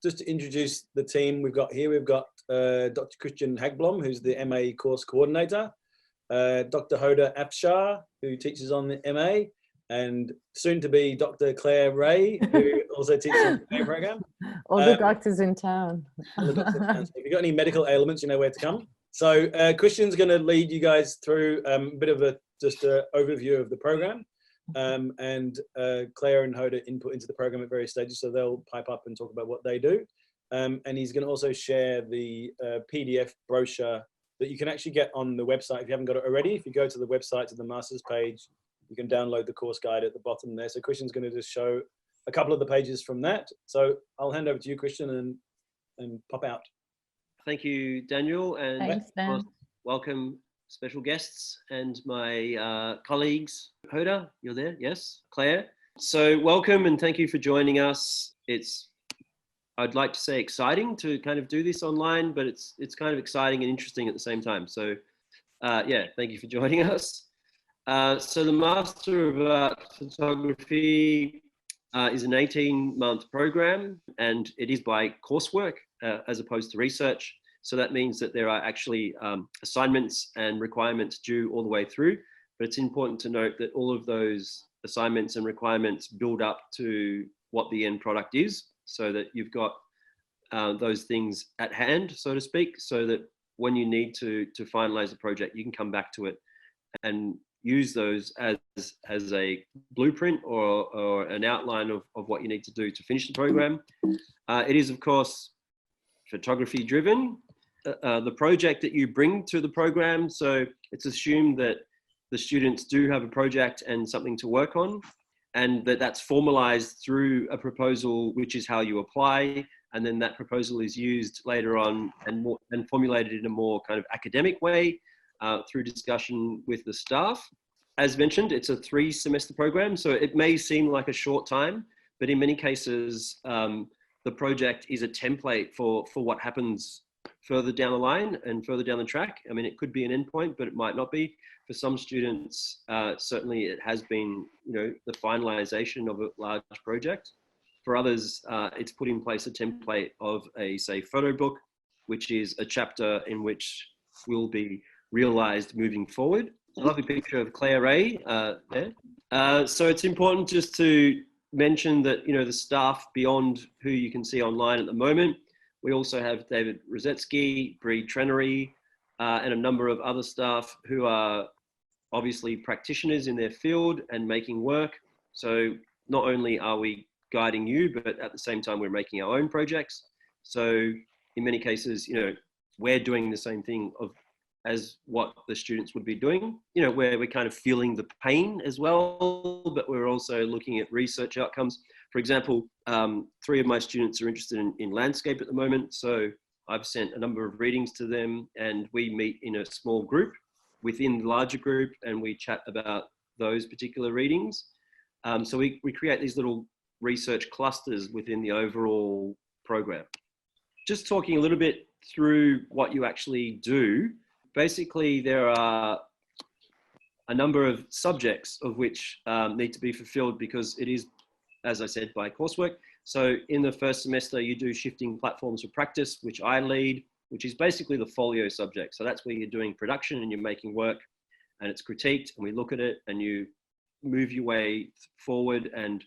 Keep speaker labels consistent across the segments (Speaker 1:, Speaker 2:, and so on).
Speaker 1: just to introduce the team we've got here, we've got Dr. Kristian Haggblom, who's the MA course coordinator, Dr. Hoda Ashfer, who teaches on the MA, and soon to be Dr. Clare Ray, who also teaches on the MA program.
Speaker 2: All the doctors in town.
Speaker 1: All the doctors in town. So if you've got any medical ailments, you know where to come. So Kristian's going to lead you guys through a bit of just an overview of the program, and Claire and Hoda input into the program at various stages, so they'll pipe up and talk about what they do. And he's going to also share the PDF brochure that you can actually get on the website if you haven't got it already. If you go to the website, to the Masters page, you can download the course guide at the bottom there. So Kristian's going to just show a couple of the pages from that. So I'll hand over to you, Kristian, and pop out.
Speaker 3: Thank you, Daniel, and
Speaker 2: Thanks, Dan.
Speaker 3: welcome special guests and my colleagues. Hoda, you're there? Yes. Claire. So welcome and thank you for joining us. I'd like to say exciting to kind of do this online, but it's kind of exciting and interesting at the same time. So yeah, thank you for joining us. So the Master of Art Photography is an 18-month program, and it is by coursework as opposed to research. So that means that there are actually assignments and requirements due all the way through, but it's important to note that all of those assignments and requirements build up to what the end product is, so that you've got those things at hand, so to speak, so that when you need to finalize the project, you can come back to it and use those as a blueprint or an outline of what you need to do to finish the program. It is, of course, photography driven. The project that you bring to the program, so it's assumed that the students do have a project and something to work on, and that's formalized through a proposal, which is how you apply, and then that proposal is used later on and formulated in a more kind of academic way through discussion with the staff. As mentioned, it's a 3-semester program, so it may seem like a short time, but in many cases, the project is a template for what happens further down the line and further down the track. I mean, it could be an endpoint, but it might not be. For some students, certainly it has been, the finalization of a large project. For others, it's put in place a template of a, say, photo book, which is a chapter in which will be realized moving forward. A lovely picture of Clare Ray there. So it's important just to mention that, the staff beyond who you can see online at the moment, we also have David Rosetsky, Bree Trenery, and a number of other staff who are obviously practitioners in their field and making work. So not only are we guiding you, but at the same time, we're making our own projects. So in many cases, we're doing the same thing as what the students would be doing, where we're kind of feeling the pain as well, but we're also looking at research outcomes. For example, 3 of my students are interested in landscape at the moment. So I've sent a number of readings to them, and we meet in a small group within the larger group, and we chat about those particular readings. So we create these little research clusters within the overall program. Just talking a little bit through what you actually do. Basically, there are a number of subjects of which need to be fulfilled because it is, as I said, by coursework. So in the first semester, you do shifting platforms for practice, which I lead, which is basically the folio subject. So that's where you're doing production and you're making work and it's critiqued and we look at it and you move your way forward and,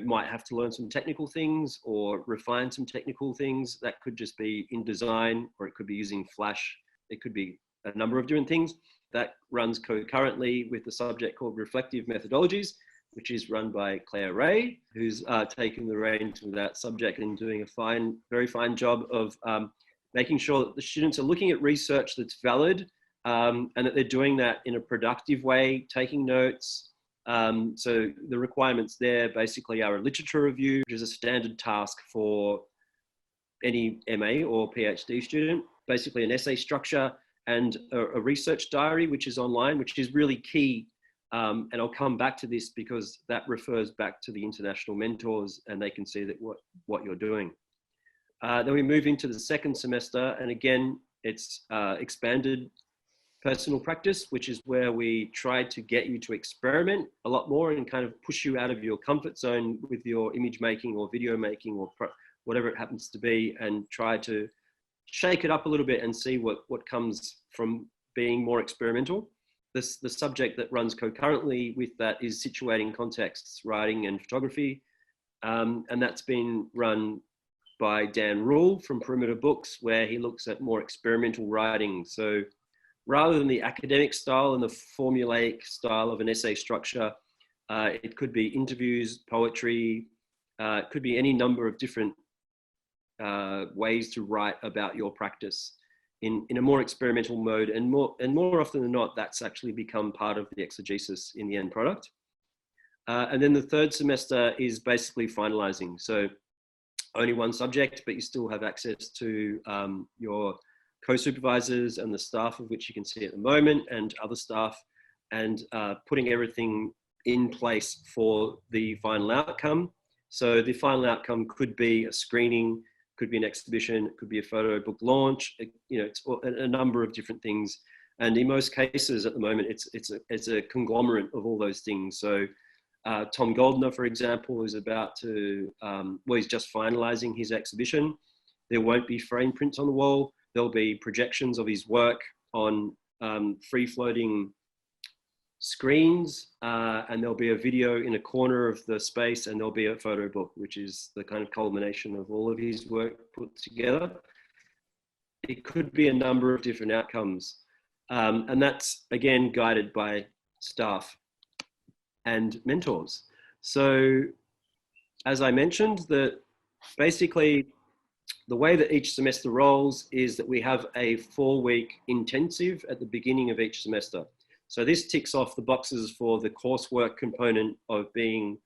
Speaker 3: might have to learn some technical things or refine some technical things. That could just be in design, or it could be using Flash. It could be a number of different things. That runs concurrently with the subject called Reflective Methodologies, which is run by Clare Ray, who's taken the reins of that subject and doing a very fine job of making sure that the students are looking at research that's valid and that they're doing that in a productive way, taking notes. So the requirements there basically are a literature review, which is a standard task for any MA or PhD student, basically an essay structure and a research diary, which is online, which is really key. And I'll come back to this because that refers back to the international mentors and they can see that what you're doing. Then we move into the second semester, and again, it's expanded personal practice, which is where we try to get you to experiment a lot more and kind of push you out of your comfort zone with your image making or video making whatever it happens to be, and try to shake it up a little bit and see what comes from being more experimental. The subject that runs concurrently with that is situating contexts, writing and photography. And that's been run by Dan Rule from Perimeter Books, where he looks at more experimental writing. So rather than the academic style and the formulaic style of an essay structure, it could be interviews, poetry, it could be any number of different ways to write about your practice in a more experimental mode. And more often than not, that's actually become part of the exegesis in the end product. And then the third semester is basically finalizing. So only one subject, but you still have access to your co-supervisors and the staff, of which you can see at the moment, and other staff, and putting everything in place for the final outcome. So the final outcome could be a screening, could be an exhibition, it could be a photo book launch, it's a number of different things. And in most cases at the moment, it's a conglomerate of all those things. So Tom Goldner, for example, is about to, he's just finalizing his exhibition. There won't be frame prints on the wall. There'll be projections of his work on free-floating screens, and there'll be a video in a corner of the space, and there'll be a photo book, which is the kind of culmination of all of his work put together. It could be a number of different outcomes. And that's, again, guided by staff and mentors. So, as I mentioned, basically the way that each semester rolls is that we have a 4-week intensive at the beginning of each semester. So this ticks off the boxes for the coursework component of being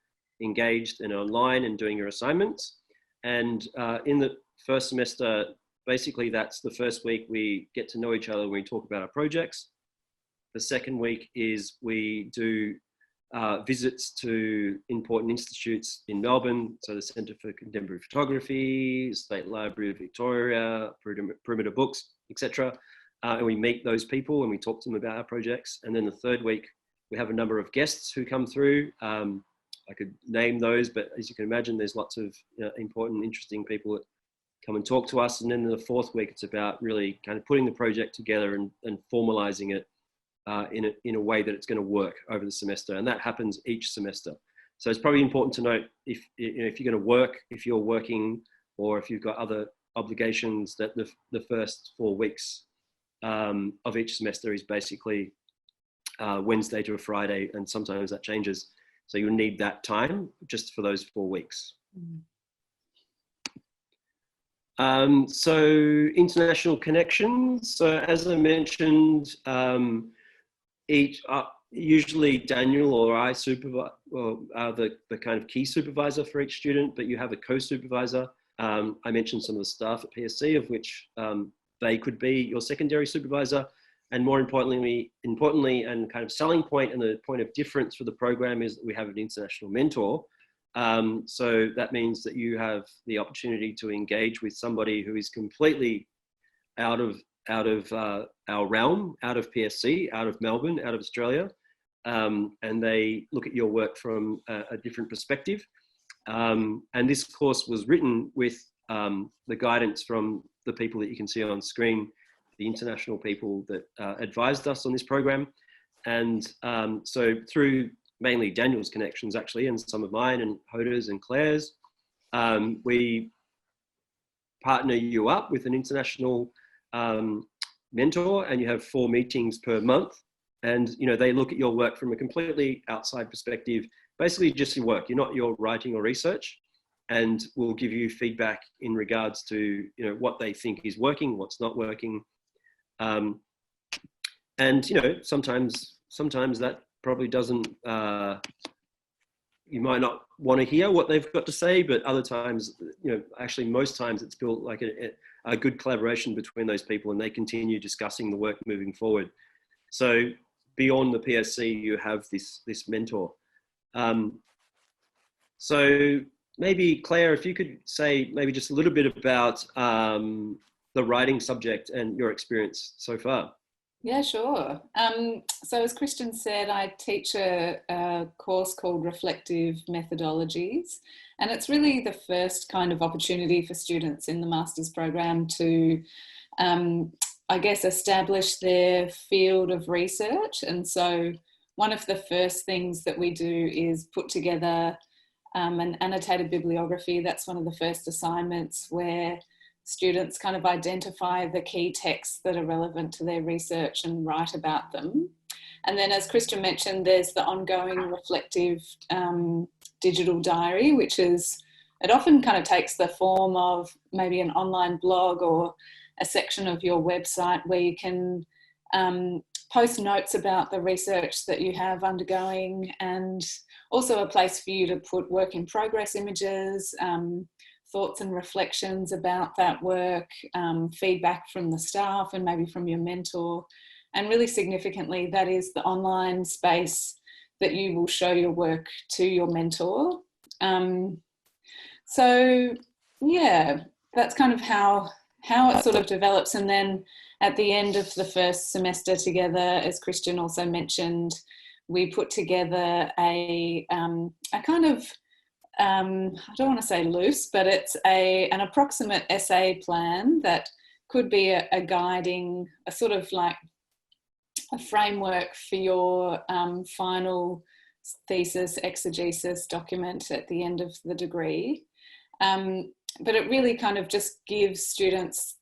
Speaker 3: engaged and online and doing your assignments. And in the first semester, basically that's the first week we get to know each other when we talk about our projects. The second week is we do visits to important institutes in Melbourne, so the Centre for Contemporary Photography, State Library of Victoria, Perimeter Books, etc. And we meet those people and we talk to them about our projects. And then the third week, we have a number of guests who come through. I could name those, but as you can imagine, there's lots of important, interesting people that come and talk to us. And then in the fourth week, it's about really kind of putting the project together and formalizing it in a way that it's going to work over the semester. And that happens each semester. So it's probably important to note if you're going to work, if you're working, or if you've got other obligations, that the first 4 weeks of each semester is basically Wednesday to a Friday, and sometimes that changes. So you'll need that time just for those 4 weeks. So international connections. So as I mentioned, usually Daniel or I are the kind of key supervisor for each student, but you have a co-supervisor. I mentioned some of the staff at PSC, of which they could be your secondary supervisor. And more importantly, and kind of selling point and the point of difference for the program is that we have an international mentor. So that means that you have the opportunity to engage with somebody who is completely out of our realm, out of PSC, out of Melbourne, out of Australia, and they look at your work from a different perspective. And this course was written with the guidance from the people that you can see on screen, the international people that advised us on this program. And so through mainly Daniel's connections actually, and some of mine and Hoda's and Clare's, we partner you up with an international mentor, and you have 4 meetings per month. And they look at your work from a completely outside perspective, basically just your work. You're not your writing or research, and will give you feedback in regards to what they think is working, what's not working. And sometimes that probably doesn't, you might not want to hear what they've got to say, but other times, actually most times it's built like a good collaboration between those people, and they continue discussing the work moving forward. So beyond the PSC, you have this mentor. So maybe Clare, if you could say maybe just a little bit about the writing subject and your experience so far.
Speaker 2: Yeah, sure. So as Kristian said, I teach a course called Reflective Methodologies, and it's really the first kind of opportunity for students in the master's program to, I guess, establish their field of research. And so one of the first things that we do is put together an annotated bibliography. That's one of the first assignments where students kind of identify the key texts that are relevant to their research and write about them. And then, as Kristian mentioned, there's the ongoing reflective digital diary, which is, it often kind of takes the form of maybe an online blog or a section of your website where you can post notes about the research that you have undergoing, and also a place for you to put work in progress images, thoughts and reflections about that work, feedback from the staff and maybe from your mentor. And really significantly, that is the online space that you will show your work to your mentor. So yeah, that's kind of how it sort of develops. And then at the end of the first semester together, as Kristian also mentioned, we put together a kind of, I don't want to say loose, but it's an approximate essay plan that could be a guiding, a sort of like a framework for your final thesis exegesis document at the end of the degree. But it really kind of just gives students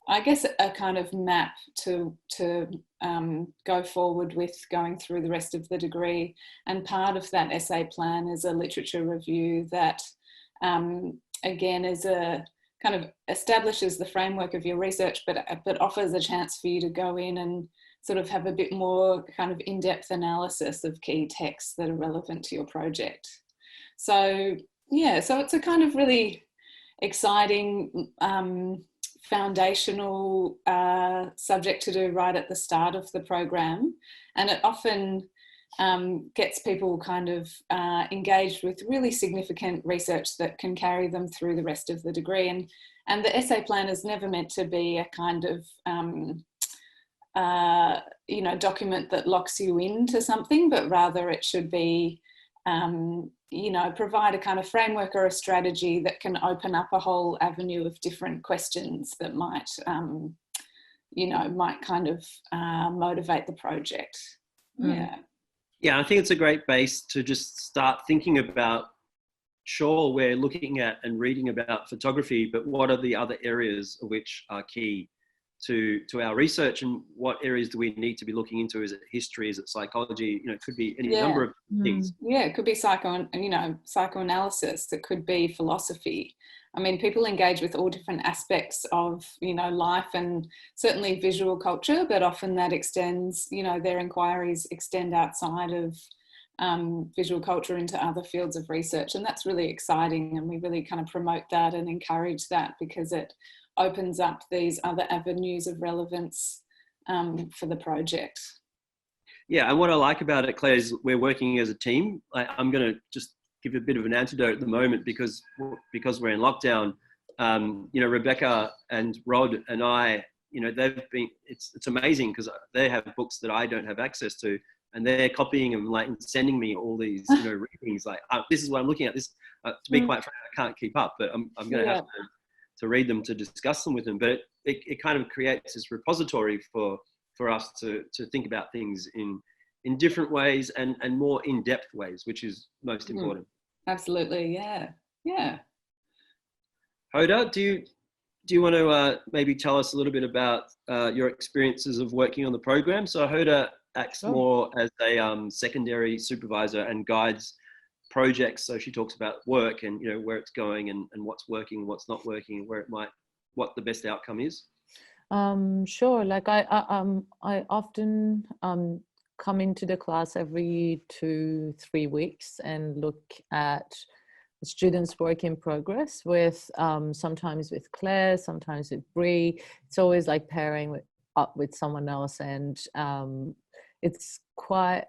Speaker 2: I guess a kind of map to go forward with going through the rest of the degree. And part of that essay plan is a literature review that, again, is a kind of establishes the framework of your research, but offers a chance for you to go in and sort of have a bit more kind of in-depth analysis of key texts that are relevant to your project. So yeah, so it's a kind of really exciting foundational subject to do right at the start of the program, and it often gets people kind of engaged with really significant research that can carry them through the rest of the degree. And the essay plan is never meant to be a kind of document that locks you into something, but rather it should be provide a kind of framework or a strategy that can open up a whole avenue of different questions that might kind of motivate the project.
Speaker 3: Yeah, I think it's a great base to just start thinking about, sure, we're looking at and reading about photography, but what are the other areas which are key to our research, and what areas do we need to be looking into? Is it history? Is it psychology? It could be any number of things.
Speaker 2: Yeah, it could be psychoanalysis. It could be philosophy. I mean, people engage with all different aspects of, life, and certainly visual culture, but often that extends, their inquiries extend outside of visual culture into other fields of research. And that's really exciting. And we really kind of promote that and encourage that, because it opens up these other avenues of relevance for the project.
Speaker 3: Yeah, and what I like about it, Claire, is we're working as a team. I'm going to just give a bit of an antidote at the moment because we're in lockdown. Rebecca and Rod and I, they've been. It's amazing because they have books that I don't have access to, and they're copying them and sending me all these readings. This is what I'm looking at. This, to be quite frank, I can't keep up, but I'm going to have to read them to discuss them with them. But it kind of creates this repository for us to think about things in different ways and more in-depth ways, which is most important.
Speaker 2: Absolutely, yeah.
Speaker 3: Hoda, do you want to maybe tell us a little bit about your experiences of working on the program? So Hoda acts more as a secondary supervisor and guides projects. So she talks about work and where it's going and what's working, what's not working, and what the best outcome is.
Speaker 2: Sure. Like I often come into the class every 2-3 weeks and look at students' work in progress with sometimes with Claire, sometimes with Bree. It's always like pairing up with someone else, and it's quite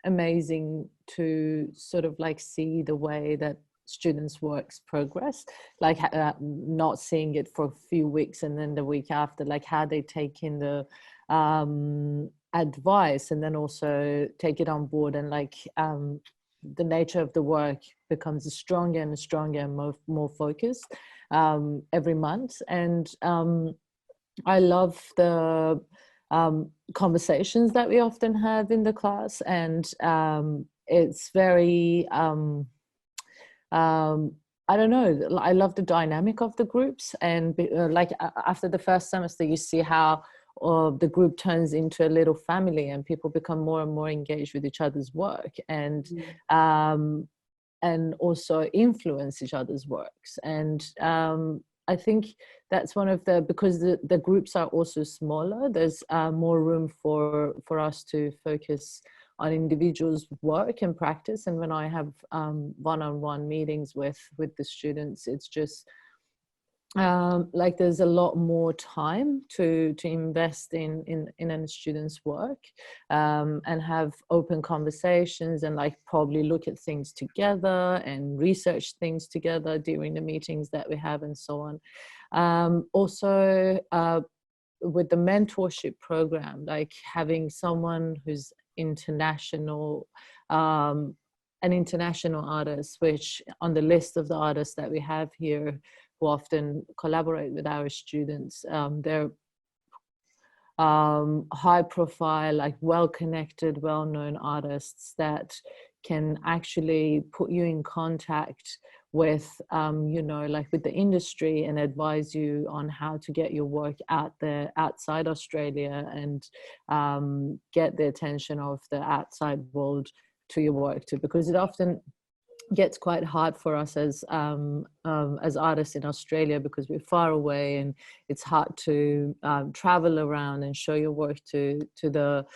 Speaker 2: amazing to sort of like see the way that
Speaker 4: students' work's progress, like not seeing it for a few weeks and then the week after, like how they take in the advice and then also take it on board, and like the nature of the work becomes stronger and stronger and more focused every month. And I love the conversations that we often have in the class, and it's very I don't know, I love the dynamic of the groups, and like after the first semester you see how the group turns into a little family, and people become more and more engaged with each other's work, and also influence each other's works. And I think that's one of the, because the groups are also smaller, there's more room for us to focus on individuals' work and practice. And when I have one-on-one meetings with the students, it's just like there's a lot more time to invest in a student's work, and have open conversations, and like probably look at things together and research things together during the meetings that we have, and so on. Also with the mentorship program, like having someone who's international, an international artist, which on the list of the artists that we have here who often collaborate with our students, they're high profile, like well-connected, well-known artists that can actually put you in contact with, you know, like with the industry, and advise you on how to get your work out there outside Australia, and get the attention of the outside world to your work too, because it often gets quite hard for us as artists in Australia, because we're far away, and it's hard to travel around and show your work to the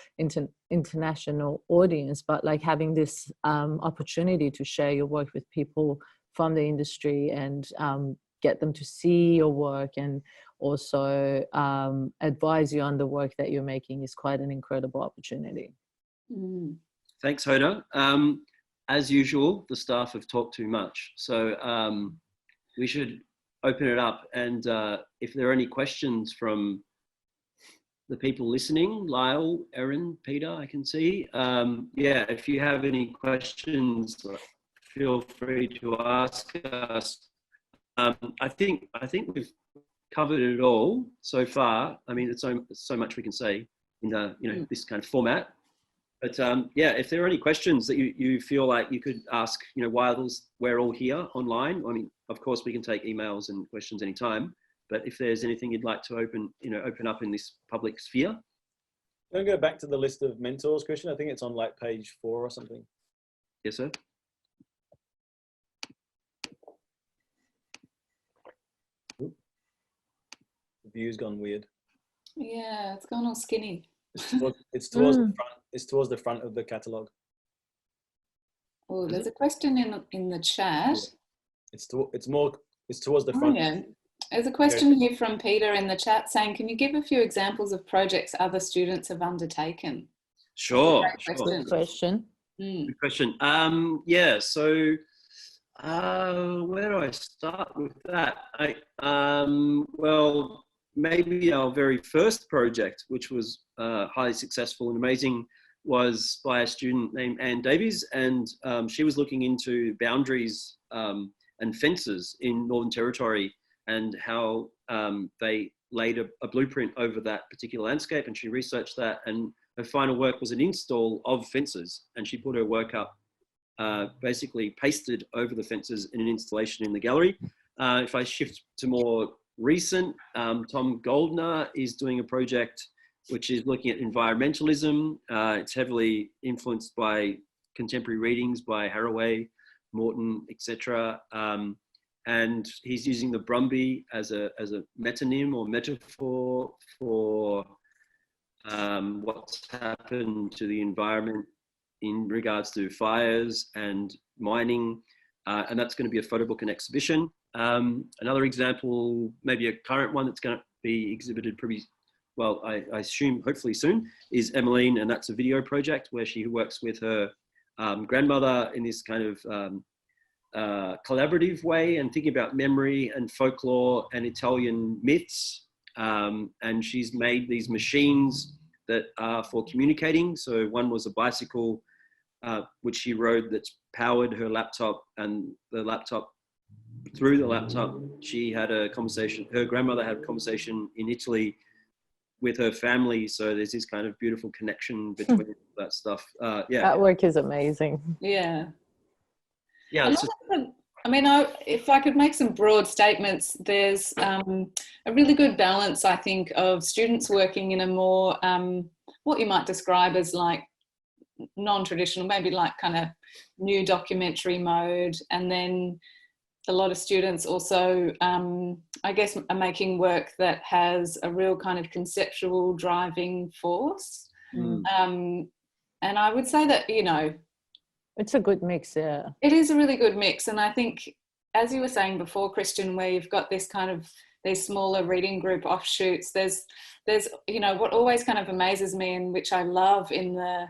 Speaker 4: international audience. But like having this opportunity to share your work with people from the industry, and get them to see your work, and also advise you on the work that you're making, is quite an incredible opportunity.
Speaker 3: Thanks, Hoda. As usual, the staff have talked too much, so we should open it up. And if there are any questions from the people listening, Lyle, Erin, Peter, I can see. Yeah, if you have any questions, feel free to ask us. I think we've covered it all so far. I mean, it's so much we can say in this kind of format. But yeah, if there are any questions that you feel like you could ask, while we're all here online, I mean, of course we can take emails and questions anytime. But if there's anything you'd like to open up in this public sphere.
Speaker 1: I'm going to go back to the list of mentors, Kristian. I think it's on like page 4 or something.
Speaker 3: Yes, sir.
Speaker 1: The view's gone weird.
Speaker 2: Yeah, it's gone all skinny.
Speaker 1: It's towards the front. It's towards the front of the catalogue.
Speaker 2: Oh, there's a question in the chat.
Speaker 1: It's towards the
Speaker 2: Oh,
Speaker 1: front.
Speaker 2: yeah. There's a question here from Peter in the chat saying, can you give a few examples of projects other students have undertaken?
Speaker 3: Sure.
Speaker 4: Good question.
Speaker 3: Good question. Yeah, so where do I start with that? Well, maybe our very first project, which was highly successful and amazing, was by a student named Anne Davies, and she was looking into boundaries and fences in Northern Territory, and how they laid a blueprint over that particular landscape, and she researched that, and her final work was an install of fences, and she put her work up, basically pasted over the fences in an installation in the gallery. If I shift to more recent, Tom Goldner is doing a project which is looking at environmentalism. It's heavily influenced by contemporary readings by Haraway, Morton, etc. And he's using the Brumby as a metonym or metaphor for what's happened to the environment in regards to fires and mining. And that's going to be a photo book and exhibition. Another example, maybe a current one that's going to be exhibited pretty well, I assume hopefully soon, is Emmeline, and that's a video project where she works with her grandmother in this kind of collaborative way and thinking about memory and folklore and Italian myths. And she's made these machines that are for communicating. So one was a bicycle, which she rode, that's powered her laptop, and through the laptop, she had a conversation. Her grandmother had a conversation in Italy with her family. So there's this kind of beautiful connection between that stuff. Yeah.
Speaker 4: That work is amazing.
Speaker 2: Yeah.
Speaker 3: Yeah.
Speaker 2: I mean, if I could make some broad statements, there's a really good balance, I think, of students working in a more, what you might describe as like non-traditional, maybe like kind of new documentary mode. And then a lot of students also, I guess, are making work that has a real kind of conceptual driving force. And I would say that, you know,
Speaker 4: it's a good mix, yeah.
Speaker 2: It is a really good mix. And I think, as you were saying before, Kristian, where you've got this kind of, these smaller reading group offshoots, there's, you know, what always kind of amazes me, and which I love in the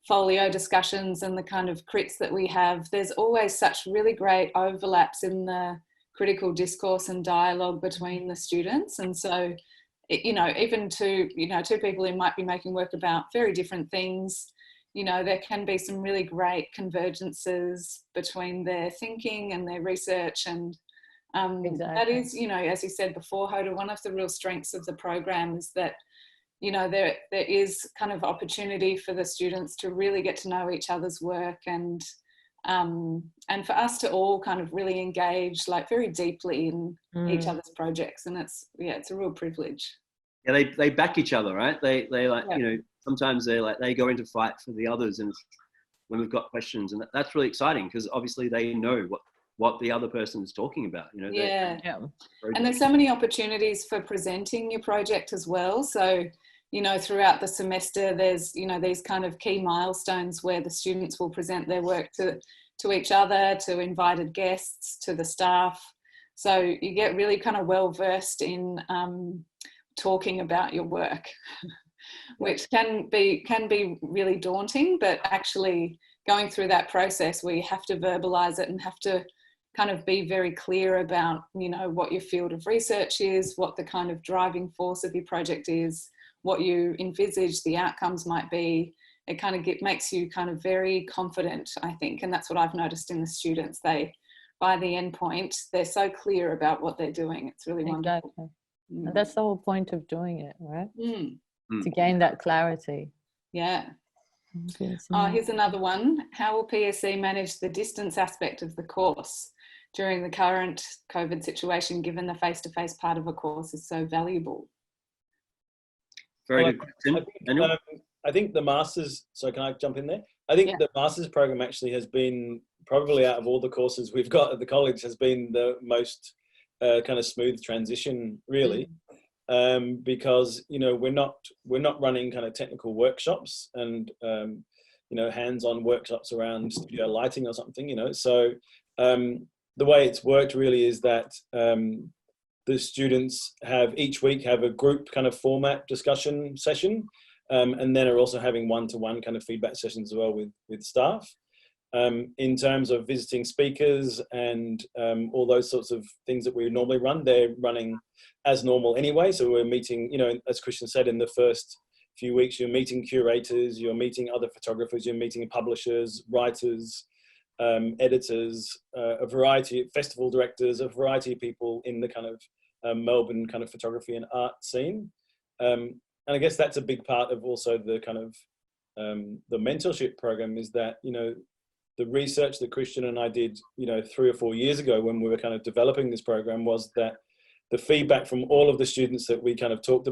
Speaker 2: folio discussions and the kind of crits that we have, there's always such really great overlaps in the critical discourse and dialogue between the students. And so, you know, even two people who might be making work about very different things, you know, there can be some really great convergences between their thinking and their research. And
Speaker 4: Exactly.
Speaker 2: that is, you know, as you said before, Hoda, one of the real strengths of the program is that, you know, there is kind of opportunity for the students to really get to know each other's work, and for us to all kind of really engage like very deeply in each other's projects. And it's a real privilege.
Speaker 3: Yeah, they back each other, right? They like, you know, sometimes they go into fight for the others, and when we've got questions, and that's really exciting because obviously they know what the other person is talking about, you know.
Speaker 2: Yeah. And there's so many opportunities for presenting your project as well. So, you know, throughout the semester, there's, you know, these kind of key milestones where the students will present their work to each other, to invited guests, to the staff. So you get really kind of well versed in talking about your work, which can be really daunting, but actually going through that process where you have to verbalize it and have to kind of be very clear about, you know, what your field of research is, what the kind of driving force of your project is, what you envisage the outcomes might be. It kind of makes you kind of very confident, I think. And that's what I've noticed in the students. By the end point, they're so clear about what they're doing. It's really wonderful.
Speaker 4: Exactly. And that's the whole point of doing it, right? To gain that clarity.
Speaker 2: Yeah. Here's another one. How will PSC manage the distance aspect of the course during the current COVID situation, given the face-to-face part of a course is so valuable?
Speaker 3: Very good question.
Speaker 1: I think the Masters, so can I jump in there? I think the Masters program actually has been, probably out of all the courses we've got at the college, has been the most kind of smooth transition, really. Because, you know, we're not running kind of technical workshops and you know, hands-on workshops around studio lighting or something, you know. So the way it's worked really is that the students each week have a group kind of format discussion session, and then are also having one-to-one kind of feedback sessions as well with staff. In terms of visiting speakers and all those sorts of things that we normally run, they're running as normal anyway. So we're meeting, you know, as Kristian said, in the first few weeks, you're meeting curators, you're meeting other photographers, you're meeting publishers, writers, editors, a variety of festival directors, a variety of people in the kind of Melbourne kind of photography and art scene. And I guess that's a big part of also the kind of the mentorship program, is that, you know, the research that Kristian and I did, you know, 3 or 4 years ago when we were kind of developing this program, was that the feedback from all of the students that we kind of talked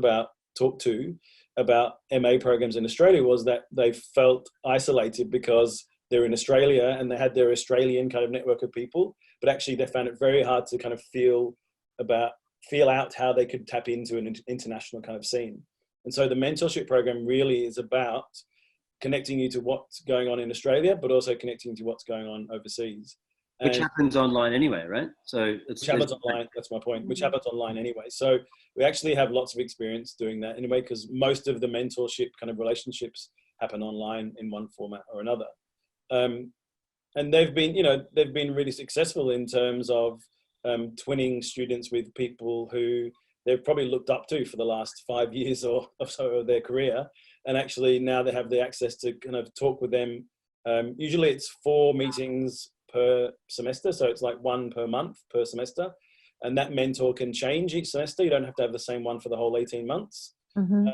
Speaker 1: to about MA programs in Australia was that they felt isolated because they're in Australia and they had their Australian kind of network of people, but actually they found it very hard to kind of feel out how they could tap into an international kind of scene. And so the mentorship program really is about connecting you to what's going on in Australia, but also connecting to what's going on overseas.
Speaker 3: Which happens online anyway, right? So
Speaker 1: which happens online, that's my point, which happens online anyway. So we actually have lots of experience doing that anyway, because most of the mentorship kind of relationships happen online in one format or another. they've been, you know, they've been really successful in terms of twinning students with people who they've probably looked up to for the last 5 years or so of their career. And actually now they have the access to kind of talk with them. Usually it's 4 meetings per semester. So it's like 1 per month per semester. And that mentor can change each semester. You don't have to have the same one for the whole 18 months.
Speaker 4: Mm-hmm.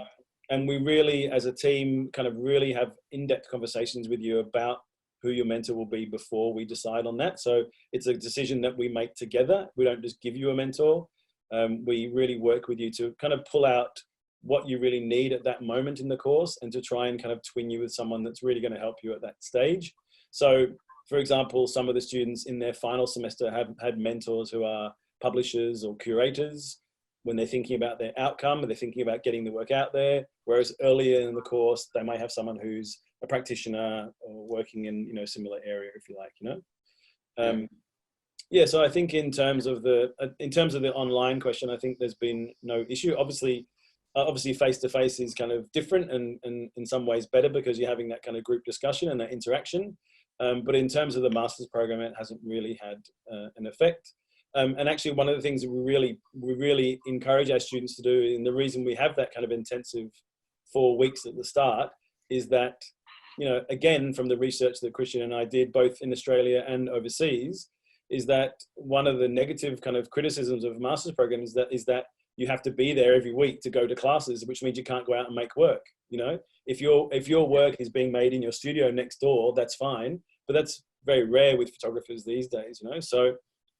Speaker 1: And we really, as a team, kind of really have in-depth conversations with you about who your mentor will be before we decide on that. So it's a decision that we make together. We don't just give you a mentor. We really work with you to kind of pull out what you really need at that moment in the course and to try and kind of twin you with someone that's really going to help you at that stage. So, for example, some of the students in their final semester have had mentors who are publishers or curators when they're thinking about their outcome and they're thinking about getting the work out there. Whereas earlier in the course, they might have someone who's a practitioner or working in, you know, similar area, if you like, you know. Yeah, so I think in terms of the online question, I think there's been no issue. Obviously face-to-face is kind of different and in some ways better because you're having that kind of group discussion and that interaction. But in terms of the master's program, it hasn't really had an effect. And actually, one of the things that we really encourage our students to do, and the reason we have that kind of intensive 4 weeks at the start, is that, you know, again, from the research that Kristian and I did, both in Australia and overseas, is that one of the negative kind of criticisms of a master's program is that you have to be there every week to go to classes, which means you can't go out and make work. You know, if your work is being made in your studio next door, that's fine, but that's very rare with photographers these days. You know, so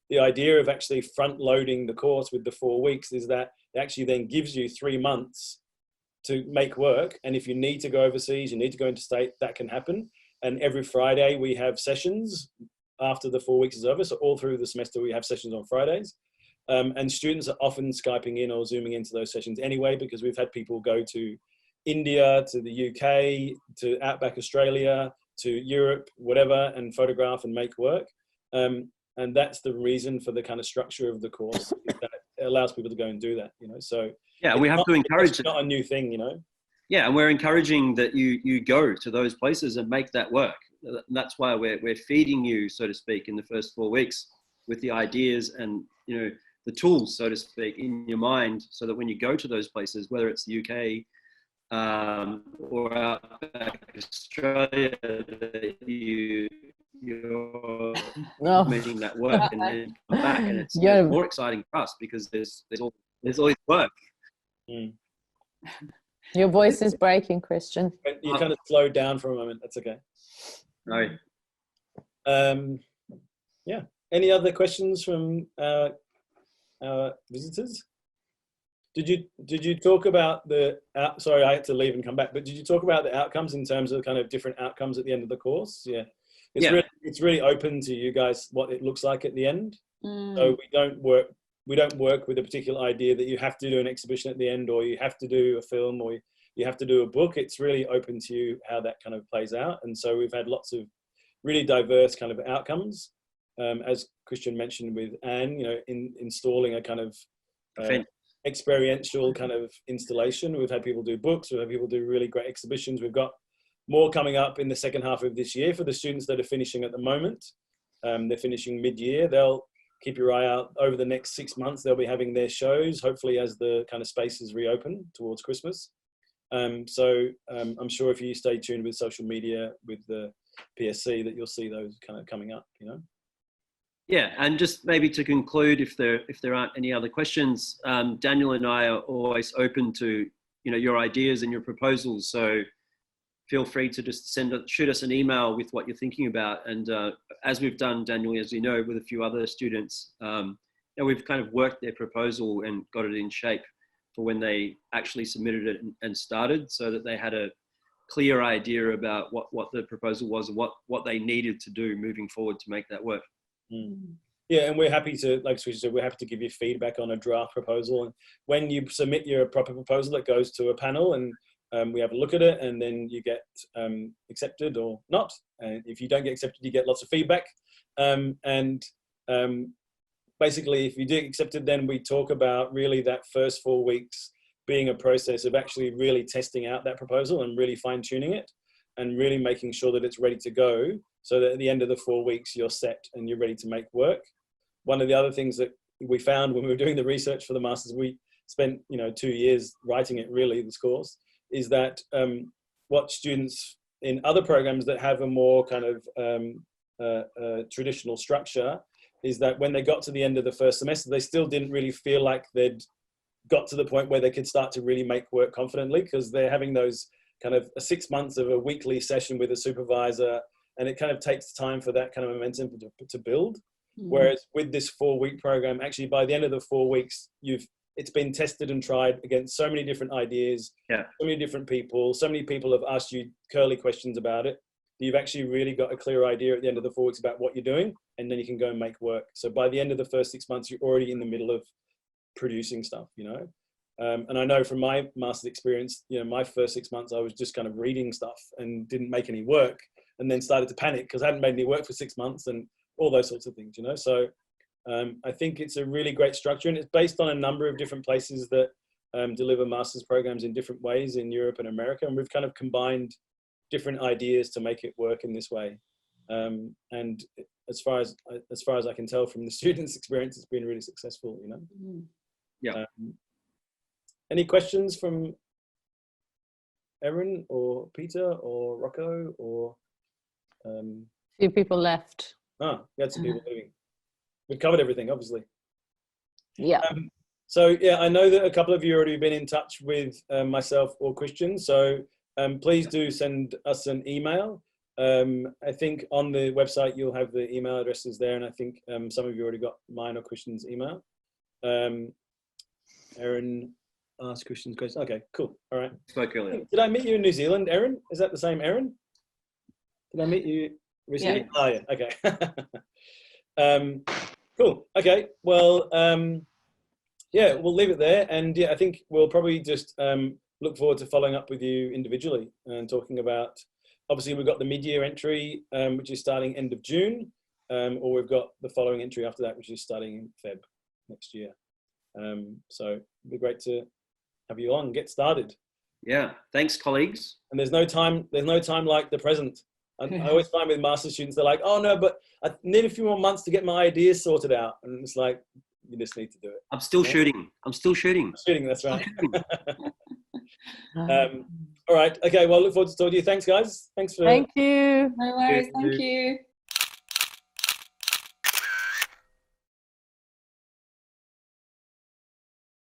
Speaker 1: the idea of actually front loading the course with the 4 weeks is that it actually then gives you 3 months to make work. And if you need to go overseas, you need to go interstate, that can happen. And every Friday we have sessions after the 4 weeks is over. So all through the semester, we have sessions on Fridays. And students are often Skyping in or Zooming into those sessions anyway, because we've had people go to India, to the UK, to Outback Australia, to Europe, whatever, and photograph and make work. And that's the reason for the kind of structure of the course, that it allows people to go and do that, you know. So
Speaker 3: yeah, we have to encourage it.
Speaker 1: It's not a new thing, you know.
Speaker 3: Yeah, and we're encouraging that you go to those places and make that work. That's why we're feeding you, so to speak, in the first 4 weeks with the ideas and, you know, the tools, so to speak, in your mind, so that when you go to those places, whether it's the UK or Outback Australia, that you're making that work and then come back, and it's more exciting for us because there's always work.
Speaker 1: Mm.
Speaker 4: Your voice is breaking, Kristian.
Speaker 1: You kind of slowed down for a moment. That's okay.
Speaker 3: No.
Speaker 1: Yeah. Any other questions from our visitors? Did you talk about the? Sorry, I had to leave and come back. But did you talk about the outcomes in terms of kind of different outcomes at the end of the course? Yeah. It's really open to you guys what it looks like at the end. So we don't work with a particular idea that you have to do an exhibition at the end, or you have to do a film, or you have to do a book. It's really open to you how that kind of plays out. And so we've had lots of really diverse kind of outcomes. As Kristian mentioned with Anne, you know, installing a kind of experiential kind of installation. We've had people do books. We've had people do really great exhibitions. We've got more coming up in the second half of this year for the students that are finishing at the moment. They're finishing mid-year. They'll keep your eye out over the next 6 months. They'll be having their shows, hopefully as the kind of spaces reopen towards Christmas. So I'm sure if you stay tuned with social media with the PSC that you'll see those kind of coming up, you know.
Speaker 3: Yeah, and just maybe to conclude, if there aren't any other questions, Daniel and I are always open to, you know, your ideas and your proposals. So feel free to just shoot us an email with what you're thinking about. And as we've done, Daniel, as you know, with a few other students, you know, we've kind of worked their proposal and got it in shape for when they actually submitted it and started, so that they had a clear idea about what the proposal was and what they needed to do moving forward to make that work.
Speaker 1: Yeah, and we're happy to, like Kristian said, we're happy to give you feedback on a draft proposal. And when you submit your proper proposal, it goes to a panel, and we have a look at it, and then you get accepted or not. And if you don't get accepted, you get lots of feedback. Basically, if you do get accepted, then we talk about really that first 4 weeks being a process of actually really testing out that proposal and really fine-tuning it and really making sure that it's ready to go, so that at the end of the 4 weeks, you're set and you're ready to make work. One of the other things that we found when we were doing the research for the Masters, we spent 2 years writing it, really, this course, is that what students in other programs that have a more kind of traditional structure is that when they got to the end of the first semester, they still didn't really feel like they'd got to the point where they could start to really make work confidently, because they're having those kind of 6 months of a weekly session with a supervisor, and it kind of takes time for that kind of momentum to build. Whereas with this 4-week program, actually by the end of the 4 weeks, it's been tested and tried against so many different ideas, so many different people. So many people have asked you curly questions about it. You've actually really got a clear idea at the end of the 4 weeks about what you're doing, and then you can go and make work. So by the end of the first 6 months, you're already in the middle of producing stuff, and I know from my master's experience, my first 6 months, I was just kind of reading stuff and didn't make any work, and then started to panic because I hadn't made any work for 6 months and all those sorts of things, So I think it's a really great structure, and it's based on a number of different places that deliver master's programs in different ways in Europe and America. And we've kind of combined different ideas to make it work in this way. And as far as I can tell from the students' experience, it's been really successful,
Speaker 3: Yeah.
Speaker 1: Any questions from Erin or Peter or Rocco or?
Speaker 4: Few people left.
Speaker 1: We had some people leaving. We've covered everything, obviously.
Speaker 4: Yeah.
Speaker 1: So yeah, I know that a couple of you already been in touch with myself or Kristian. So please do send us an email. I think on the website you'll have the email addresses there, and I think some of you already got mine or Kristian's email. Erin asked Kristian's question. Okay, cool. All right.
Speaker 3: Spoke earlier.
Speaker 1: Did I meet you in New Zealand, Erin? Is that the same Erin? Did I meet you recently?
Speaker 2: Yeah.
Speaker 1: Oh yeah. Okay. Cool. Okay. Well, yeah, we'll leave it there, and yeah, I think we'll probably just look forward to following up with you individually and talking about. Obviously, we've got the mid-year entry, which is starting end of June, or we've got the following entry after that, which is starting in Feb next year. So it'd be great to have you on, get started.
Speaker 3: Yeah, thanks, colleagues.
Speaker 1: And there's no time like the present. I always find with master's students, they're like, oh no, but I need a few more months to get my ideas sorted out. And it's like, you just need to do it.
Speaker 3: I'm still shooting.
Speaker 1: Shooting, that's right. All right. Okay. Well, look forward to talking to you. Thanks, guys. Thanks for.
Speaker 4: Thank you.
Speaker 2: No worries. Thank you.